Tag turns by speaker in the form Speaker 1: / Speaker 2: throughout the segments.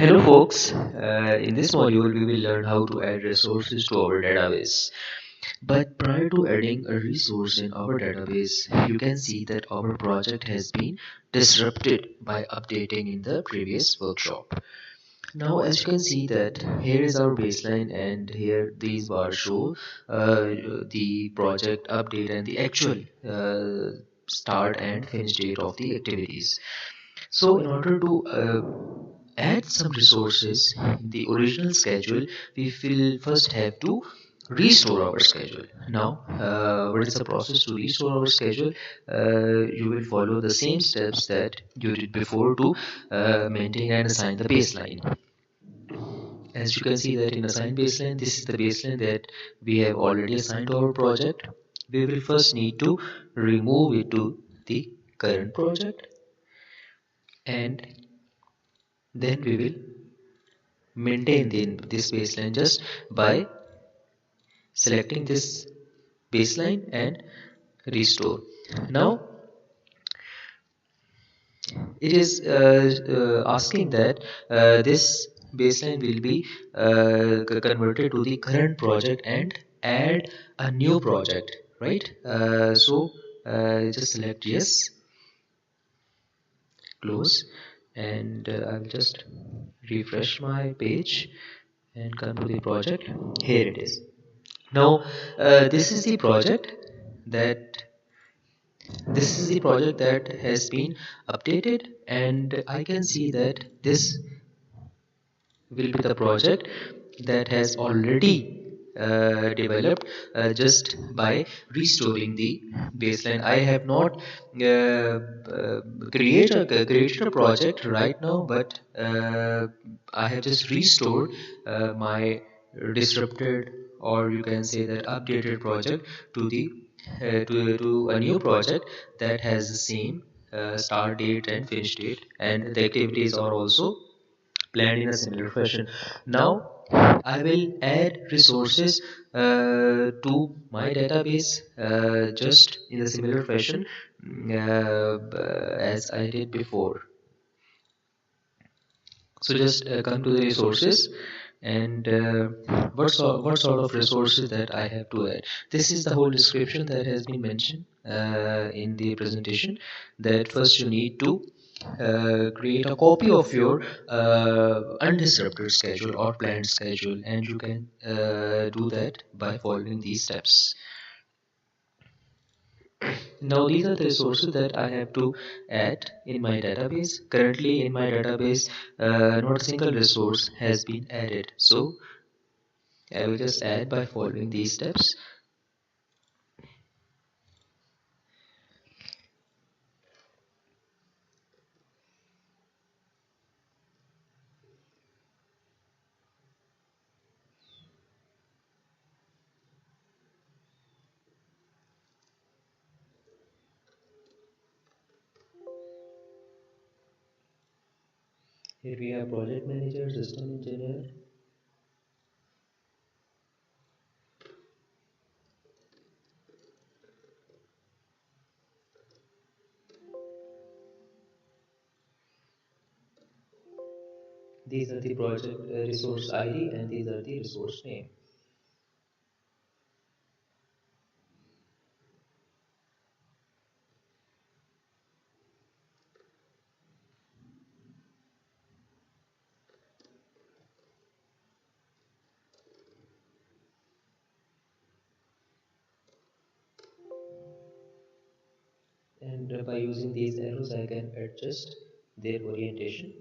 Speaker 1: Hello folks, in this module we will learn how to add resources to our database. But prior to adding a resource in our database, you can see that our project has been disrupted by updating in the previous workshop. Now as you can see that here is our baseline and here these bars show the project update and the actual start and finish date of the activities. So in order to add some resources in the original schedule, we will first have to restore our schedule. Now, what is the process to restore our schedule? You will follow the same steps that you did before to maintain and assign the baseline. As you can see that in assign baseline, this is the baseline that we have already assigned to our project. We will first need to remove it to the current project, and then we will maintain this baseline just by selecting this baseline and restore. Now it is asking that this baseline will be converted to the current project and add a new project, right? Just select yes, close, and I'll just refresh my page and come to the project. Here it is. Now, this is the project that has been updated, and I can see that this will be the project that has already developed just by restoring the baseline. I have not created a project right now, but I have just restored my disrupted, or you can say that updated project to the to a new project that has the same start date and finish date, and the activities are also planned in a similar fashion. Now I will add resources to my database just in a similar fashion as I did before. So just come to the resources, and what sort of resources that I have to add. This is the whole description that has been mentioned in the presentation. That first you need to create a copy of your undisrupted schedule or planned schedule, and you can do that by following these steps. Now these are the resources that I have to add in my database. Currently in my database, not a single resource has been added. So I will just add by following these steps. Here we have project manager, system engineer. These are the project resource ID, and these are the resource name. And by using these arrows I can adjust their orientation.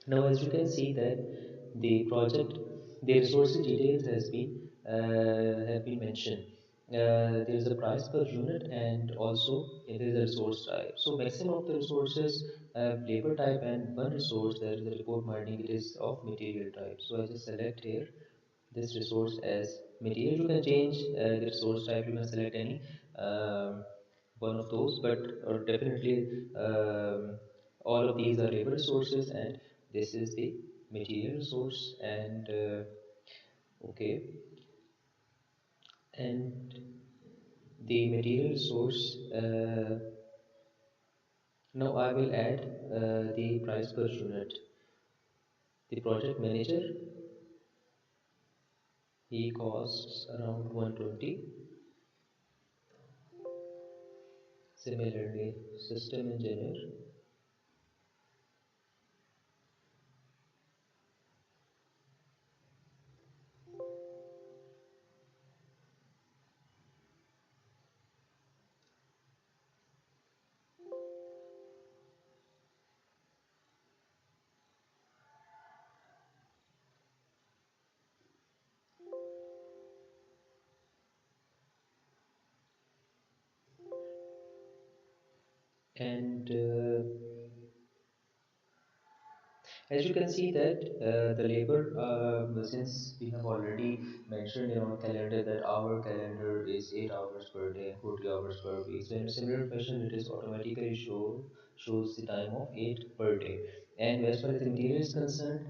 Speaker 1: Now, as you can see that the project, the resources details have been mentioned. There is a price per unit, and also there is a resource type. So maximum of the resources have labor type, and one resource, that is the report mining, it is of material type. So I just select here this resource as material. You can change the resource type. You can select any um, one of those, but or definitely all of these are labor resources, and this is the material resource. And okay, and the material resource. Now I will add the price per unit. The project manager, he costs around 120. Similarly, system engineer, and as you can see that the labor, since we have already mentioned in our calendar that our calendar is 8 hours per day, 40 hours per week. So in a similar fashion, it is automatically shows the time of 8 per day. And as far as the material is concerned,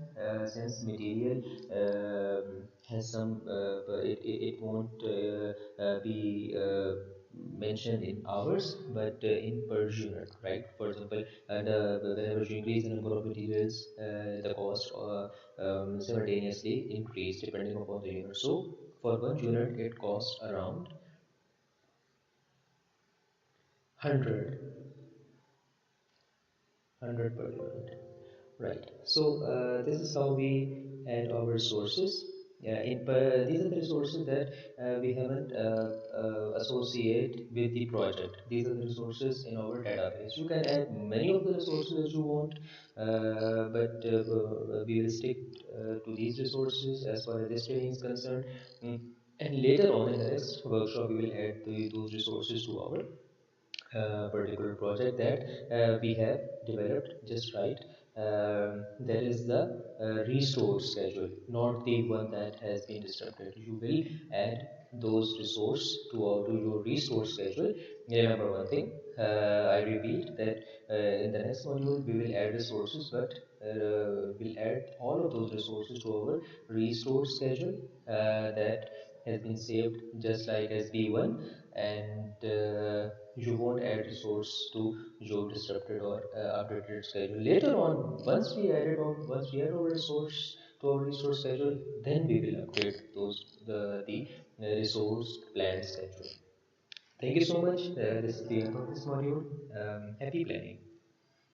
Speaker 1: since material has some, it won't be mentioned in hours, but in per unit, right? For example, whenever you increase the number of materials, the cost simultaneously increase depending upon the unit. So for one unit, it costs around 100 100 per unit. Right. So this is how we add our resources. Yeah, these are the resources that we haven't associate with the project. These are the resources in our database. You can add many of the resources as you want, but we will stick to these resources as far as this training is concerned. Mm. And later on in the next workshop, we will add those resources to our particular project that we have developed just right. That is the restore schedule, not the one that has been disrupted. You will add those resource to your restore schedule. Remember one thing, I repeat that in the next module we will add resources, but we'll add all of those resources to our restore schedule that has been saved just like as B1, and you won't add resource to your disrupted or updated schedule. Later on, once we add our resource to our resource schedule, then we will upgrade the resource planned schedule. Thank you so much. This is the end of this module. Happy planning.